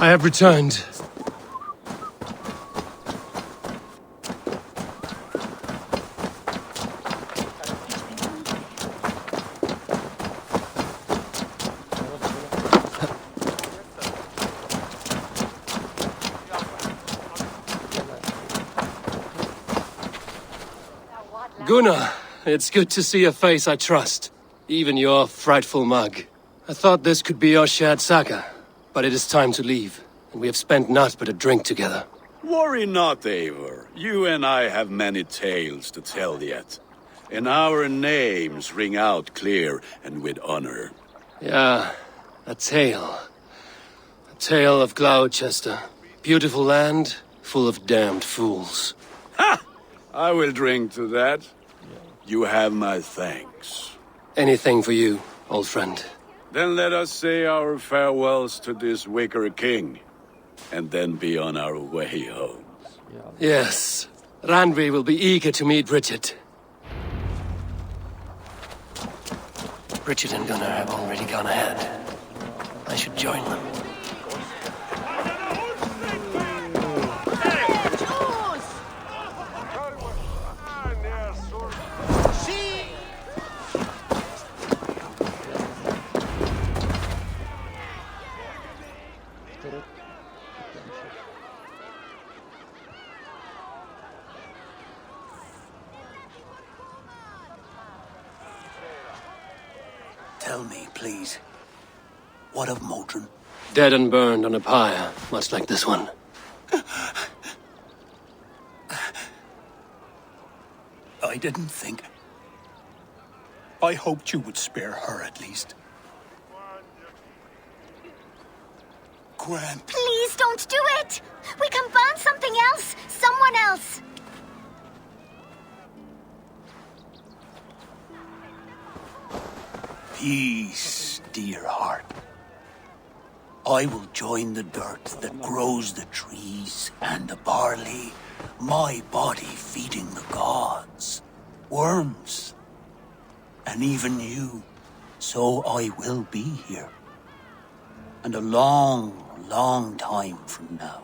I have returned. Gunnar, it's good to see a face I trust. Even your frightful mug. I thought this could be our shared saga, but it is time to leave, and we have spent naught but a drink together. Worry not, Eivor. You and I have many tales to tell yet. And our names ring out clear and with honor. Yeah, a tale. A tale of Gloucester. Beautiful land, full of damned fools. Ha! I will drink to that. You have my thanks. Anything for you, old friend. Then let us say our farewells to this wicker king, and then be on our way home. Yes, Randvi will be eager to meet Richard. Richard and Gunnar have already gone ahead. I should join them. Tell me, please. What of Modron? Dead and burned on a pyre, much like this one. I didn't think. I hoped you would spare her at least. Gwen. Please don't do it! We can burn something else! Someone else! Peace, dear heart. I will join the dirt that grows the trees and the barley, my body feeding the gods, worms, and even you. So I will be here. And a long, long time from now,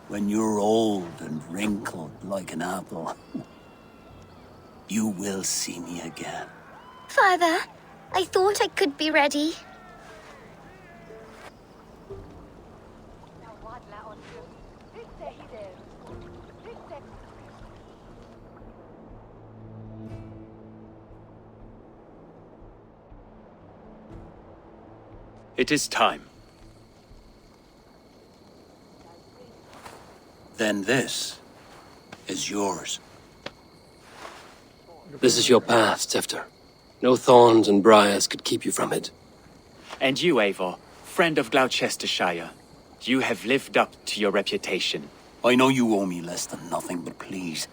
when you're old and wrinkled like an apple, you will see me again. Father, I thought I could be ready. It is time. Then this is yours. This is your path, Tefter. No thorns and briars could keep you from it. And you, Eivor, friend of Gloucestershire, you have lived up to your reputation. I know you owe me less than nothing, but please,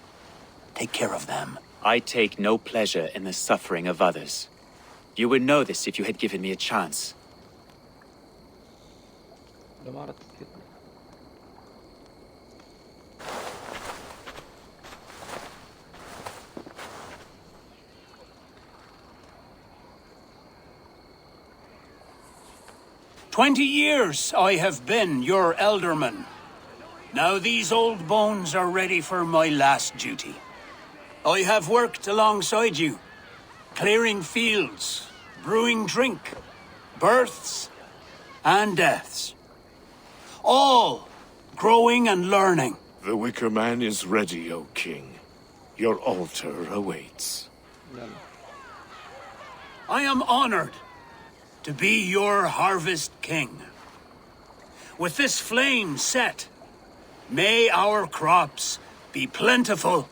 take care of them. I take no pleasure in the suffering of others. You would know this if you had given me a chance. "20 years I have been your elderman. Now these old bones are ready for my last duty. I have worked alongside you, clearing fields, brewing drink, births and deaths. All growing and learning. The Wicker Man is ready, O King. Your altar awaits. I am honored to be your harvest king. With this flame set, may our crops be plentiful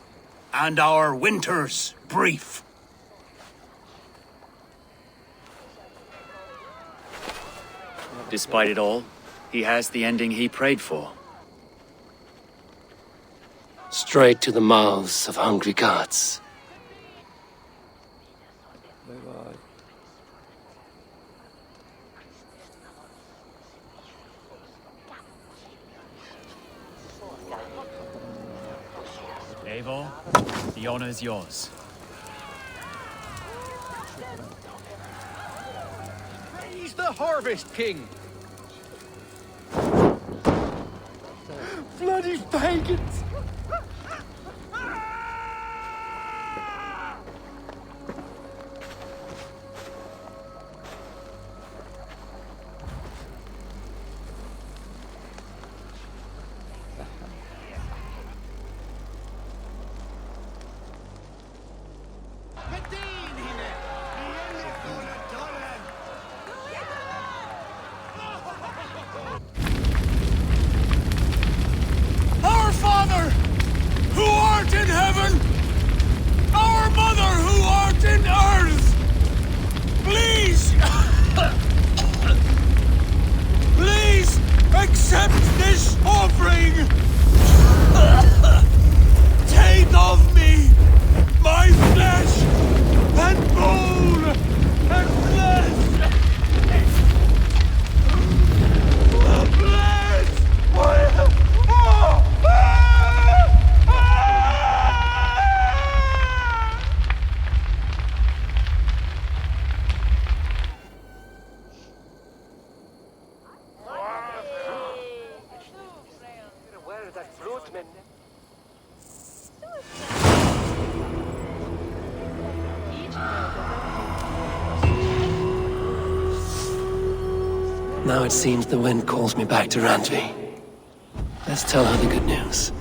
and our winters brief. Despite it all, he has the ending he prayed for. Straight to the mouths of hungry gods. Eivor, the honor is yours. He's the Harvest King! these pagans! Our Father, who art in heaven, our Mother, who art in earth, please, please accept this offering. Take of me my flesh and bone and flesh. Now it seems the wind calls me back to Randvi. Let's tell her the good news.